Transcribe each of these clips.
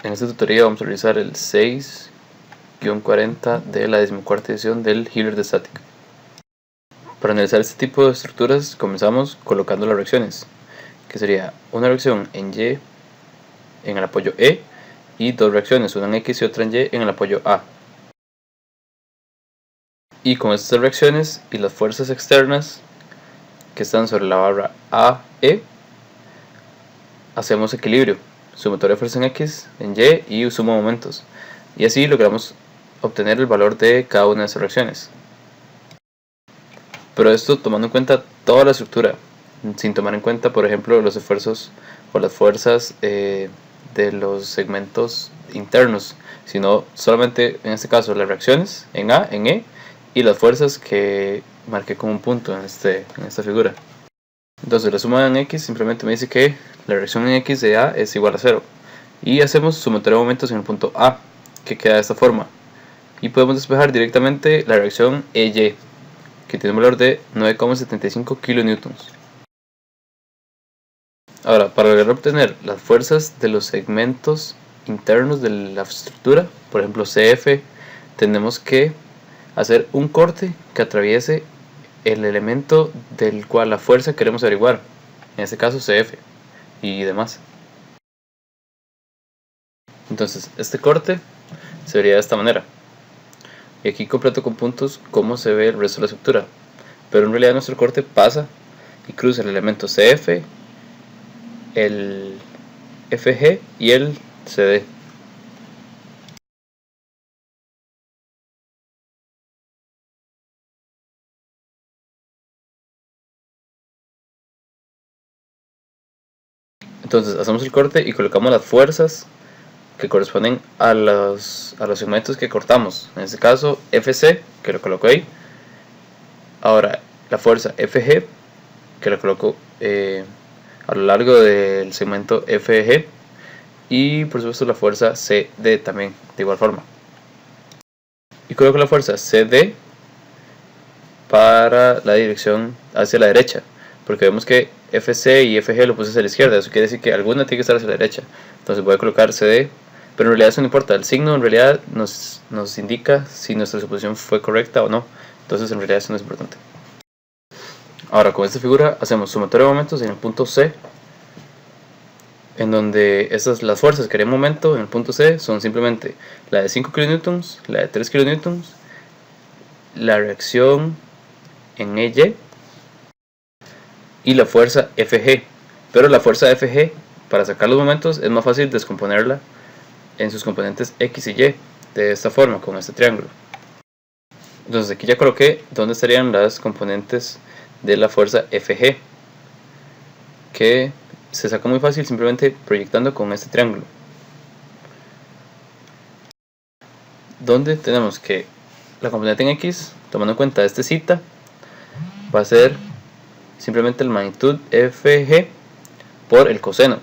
En este tutorial vamos a realizar el 6-40 de la 14ª edición del Healer de estática. Para analizar este tipo de estructuras comenzamos colocando las reacciones, que sería una reacción en Y en el apoyo E y dos reacciones, una en X y otra en Y en el apoyo A. Y con estas reacciones y las fuerzas externas que están sobre la barra AE, hacemos equilibrio, sumatoria de fuerza en X, en Y sumo momentos, y así logramos obtener el valor de cada una de esas reacciones. Pero esto tomando en cuenta toda la estructura, sin tomar en cuenta, por ejemplo, los esfuerzos o las fuerzas de los segmentos internos, sino solamente en este caso las reacciones en A, en E y las fuerzas que marqué como un punto en esta figura. Entonces la suma en X simplemente me dice que la reacción en X de A es igual a 0. Y hacemos sumatoria de momentos en el punto A, que queda de esta forma. Y podemos despejar directamente la reacción EY, que tiene un valor de 9,75 kN. Ahora, para lograr obtener las fuerzas de los segmentos internos de la estructura, por ejemplo CF, tenemos que hacer un corte que atraviese el elemento del cual la fuerza queremos averiguar, en este caso CF y demás. Entonces este corte se vería de esta manera, y aquí completo con puntos cómo se ve el resto de la estructura, pero en realidad nuestro corte pasa y cruza el elemento CF, el FG y el CD. Entonces hacemos el corte y colocamos las fuerzas que corresponden a los segmentos que cortamos. En este caso FC, que lo coloco ahí. Ahora la fuerza FG, que lo coloco a lo largo del segmento FG. Y por supuesto la fuerza CD también, de igual forma. Y coloco la fuerza CD para la dirección hacia la derecha, porque vemos que FC y FG lo puse hacia la izquierda, eso quiere decir que alguna tiene que estar hacia la derecha. Entonces voy a colocar CD, pero en realidad eso no importa, el signo en realidad nos indica si nuestra suposición fue correcta o no, entonces en realidad eso no es importante. Ahora con esta figura hacemos sumatoria de momentos en el punto C, en donde las fuerzas que harían momento en el punto C son simplemente la de 5 kN, la de 3 kN, la reacción en EY y la fuerza FG. Pero la fuerza FG, para sacar los momentos, es más fácil descomponerla en sus componentes X y Y, de esta forma, con este triángulo. Entonces aquí ya coloqué dónde estarían las componentes de la fuerza FG, que se saca muy fácil simplemente proyectando con este triángulo, donde tenemos que la componente en X, tomando en cuenta este zeta, va a ser simplemente la magnitud FG por el coseno.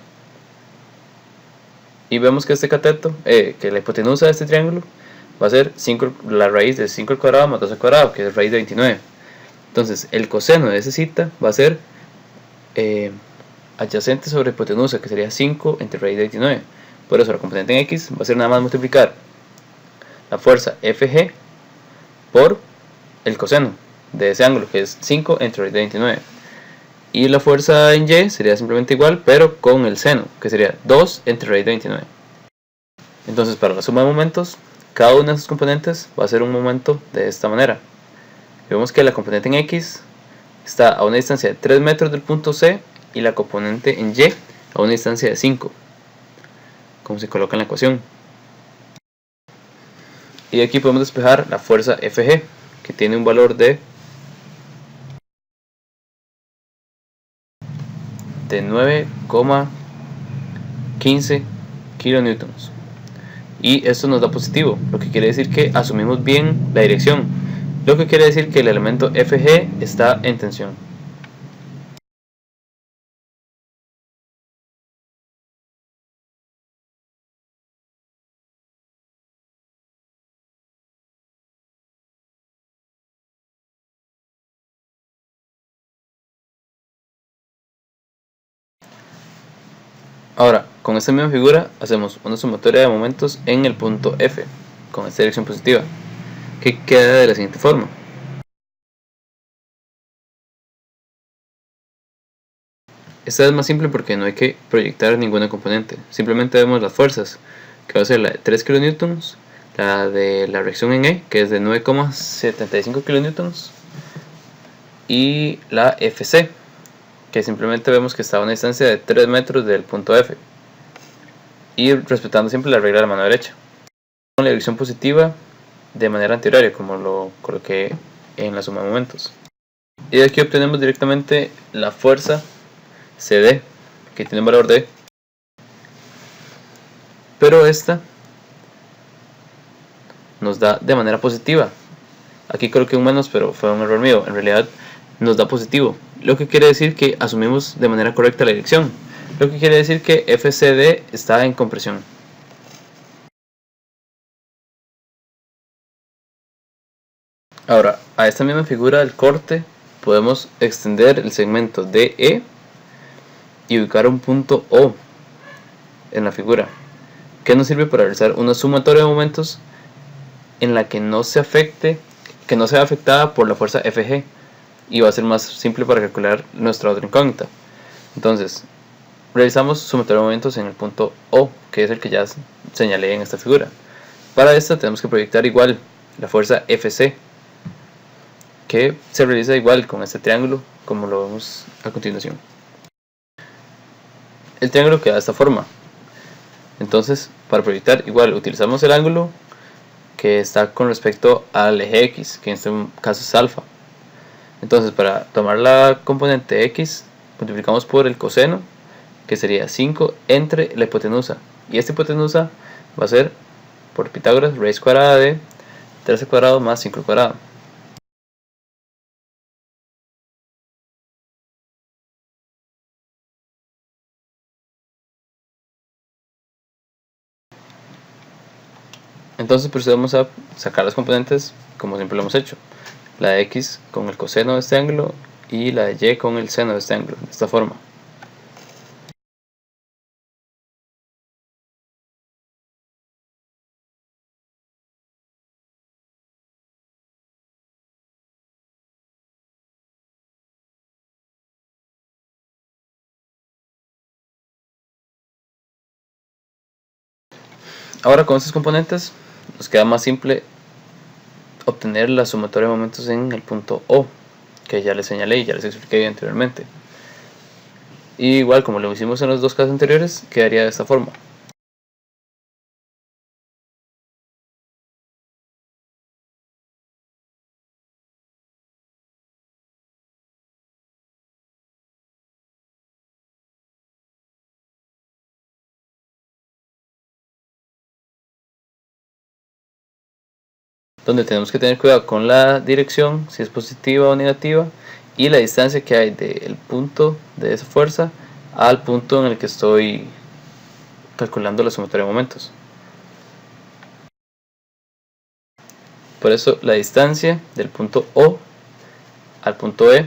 Y vemos que este cateto, que la hipotenusa de este triángulo va a ser la raíz de 5 al cuadrado más 2 al cuadrado, que es raíz de 29. Entonces el coseno de ese zeta va a ser adyacente sobre hipotenusa, que sería 5 entre raíz de 29. Por eso la componente en X va a ser nada más multiplicar la fuerza FG por el coseno de ese ángulo, que es 5 entre raíz de 29. Y la fuerza en Y sería simplemente igual, pero con el seno, que sería 2 entre raíz de 29. Entonces para la suma de momentos, cada una de sus componentes va a ser un momento de esta manera. Vemos que la componente en X está a una distancia de 3 metros del punto C y la componente en Y a una distancia de 5, como se coloca en la ecuación. Y aquí podemos despejar la fuerza FG, que tiene un valor de 9,15 kN. Y esto nos da positivo, lo que quiere decir que asumimos bien la dirección, lo que quiere decir que el elemento FG está en tensión. Ahora, con esta misma figura hacemos una sumatoria de momentos en el punto F con esta dirección positiva, que queda de la siguiente forma. Esta es más simple porque no hay que proyectar ninguna componente, simplemente vemos las fuerzas, que va a ser la de 3 kN, la de la reacción en E, que es de 9,75 kN, y la FC, que simplemente vemos que está a una distancia de 3 metros del punto F, y respetando siempre la regla de la mano derecha. Con la dirección positiva de manera antihoraria, como lo coloqué en la suma de momentos. Y de aquí obtenemos directamente la fuerza CD, que tiene un valor de, pero esta nos da de manera positiva. Aquí coloqué un menos, pero fue un error mío. En realidad nos da positivo, lo que quiere decir que asumimos de manera correcta la dirección, lo que quiere decir que FCD está en compresión. Ahora, a esta misma figura del corte podemos extender el segmento DE y ubicar un punto O en la figura, que nos sirve para realizar una sumatoria de momentos en la que no sea afectada por la fuerza FG, y va a ser más simple para calcular nuestra otra incógnita. Entonces, realizamos sumatoria de momentos en el punto O, que es el que ya señalé en esta figura. Para esta tenemos que proyectar igual la fuerza FC, que se realiza igual con este triángulo, como lo vemos a continuación. El triángulo queda de esta forma. Entonces, para proyectar igual utilizamos el ángulo que está con respecto al eje X, que en este caso es alfa. Entonces, para tomar la componente X, multiplicamos por el coseno, que sería 5 entre la hipotenusa. Y esta hipotenusa va a ser, por Pitágoras, raíz cuadrada de 13 cuadrado más 5 cuadrado. Entonces procedemos a sacar las componentes como siempre lo hemos hecho. La de X con el coseno de este ángulo y la de Y con el seno de este ángulo, de esta forma. Ahora con estos componentes nos queda más simple obtener la sumatoria de momentos en el punto O, que ya les señalé y ya les expliqué anteriormente. Y igual como lo hicimos en los dos casos anteriores, quedaría de esta forma. Donde tenemos que tener cuidado con la dirección, si es positiva o negativa, y la distancia que hay del punto de esa fuerza al punto en el que estoy calculando la sumatoria de momentos. Por eso la distancia del punto O al punto E,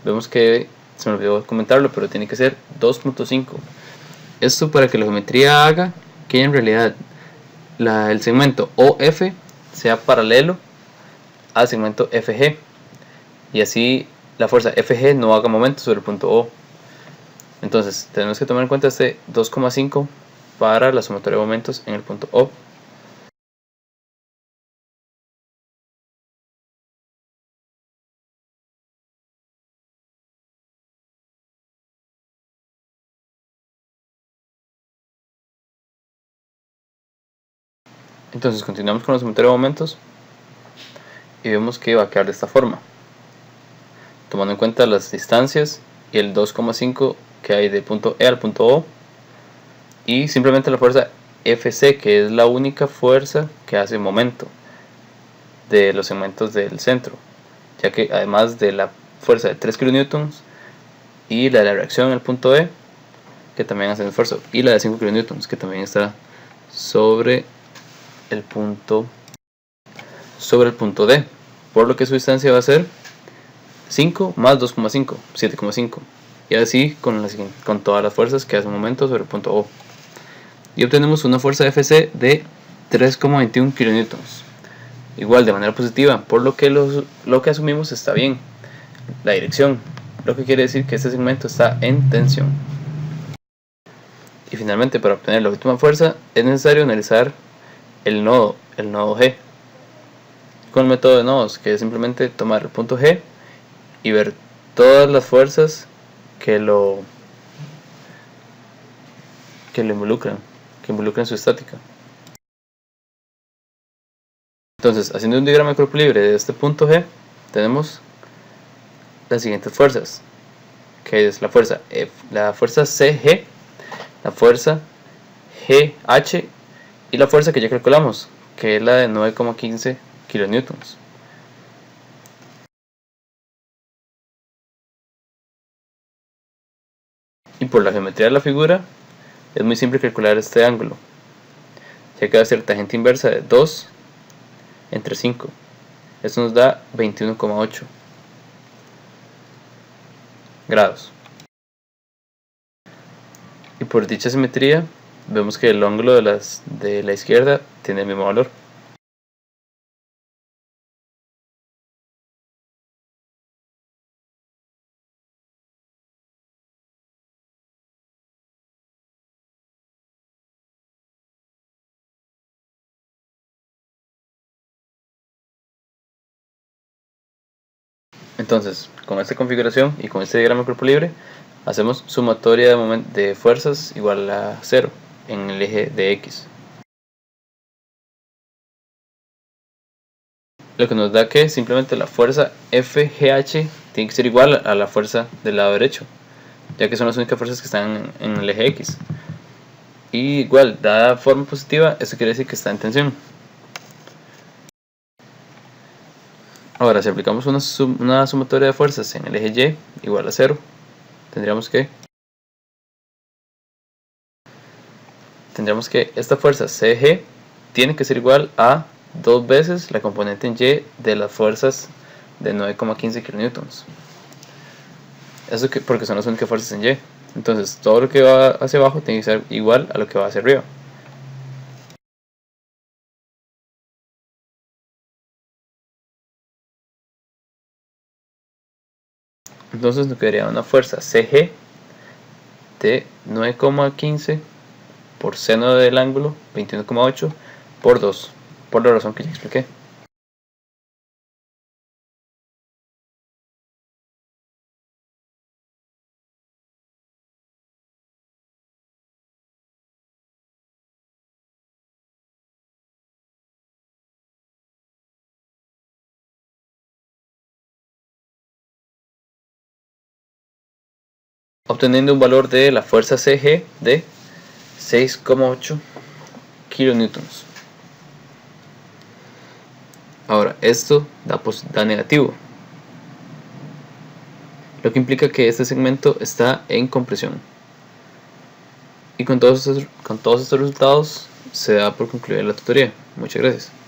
vemos que se me olvidó comentarlo, pero tiene que ser 2.5. Esto para que la geometría haga que en realidad el segmento OF sea paralelo al segmento FG, y así la fuerza FG no haga momento sobre el punto O. Entonces tenemos que tomar en cuenta este 2,5 para la sumatoria de momentos en el punto O. Entonces continuamos con la sumatoria de momentos y vemos que va a quedar de esta forma, tomando en cuenta las distancias y el 2,5 que hay del punto E al punto O, y simplemente la fuerza FC, que es la única fuerza que hace momento de los segmentos del centro, ya que además de la fuerza de 3 kN y la de la reacción en el punto E, que también hace el esfuerzo, y la de 5 kN, que también está sobre el punto D, por lo que su distancia va a ser 5 más 2,5, 7,5. y así con todas las fuerzas que hace un momento sobre el punto O. Y obtenemos una fuerza FC de 3,21 kN. Igual de manera positiva, por lo que lo que asumimos está bien, la dirección, lo que quiere decir que este segmento está en tensión. Y finalmente, para obtener la última fuerza es necesario analizar el nodo G con el método de nodos, que es simplemente tomar el punto G y ver todas las fuerzas que lo involucran su estática. Entonces, haciendo un diagrama de cuerpo libre de este punto G, tenemos las siguientes fuerzas, que es la fuerza CG, la fuerza GH y la fuerza que ya calculamos, que es la de 9,15 kN. Y por la geometría de la figura es muy simple calcular este ángulo, ya que va a ser tangente inversa de 2 entre 5. Esto nos da 21,8 grados. Y por dicha simetría vemos que el ángulo de la izquierda tiene el mismo valor. Entonces, con esta configuración y con este diagrama de cuerpo libre, hacemos sumatoria de fuerzas igual a 0 en el eje de X. Lo que nos da que simplemente la fuerza FGH tiene que ser igual a la fuerza del lado derecho, ya que son las únicas fuerzas que están en el eje X. Y igual, dada forma positiva, eso quiere decir que está en tensión. Ahora, si aplicamos una sumatoria de fuerzas en el eje Y igual a 0, tendríamos que esta fuerza CG tiene que ser igual a 2 veces la componente en Y de las fuerzas de 9,15 kN. Eso porque son las únicas fuerzas en Y. Entonces todo lo que va hacia abajo tiene que ser igual a lo que va hacia arriba. Entonces nos quedaría una fuerza CG de 9,15 por seno del ángulo 21,8 por 2, por la razón que ya expliqué. Obteniendo un valor de la fuerza CG de 6,8 kN. Ahora, esto da negativo, lo que implica que este segmento está en compresión. Y con todos estos resultados se da por concluida la tutoría. Muchas gracias.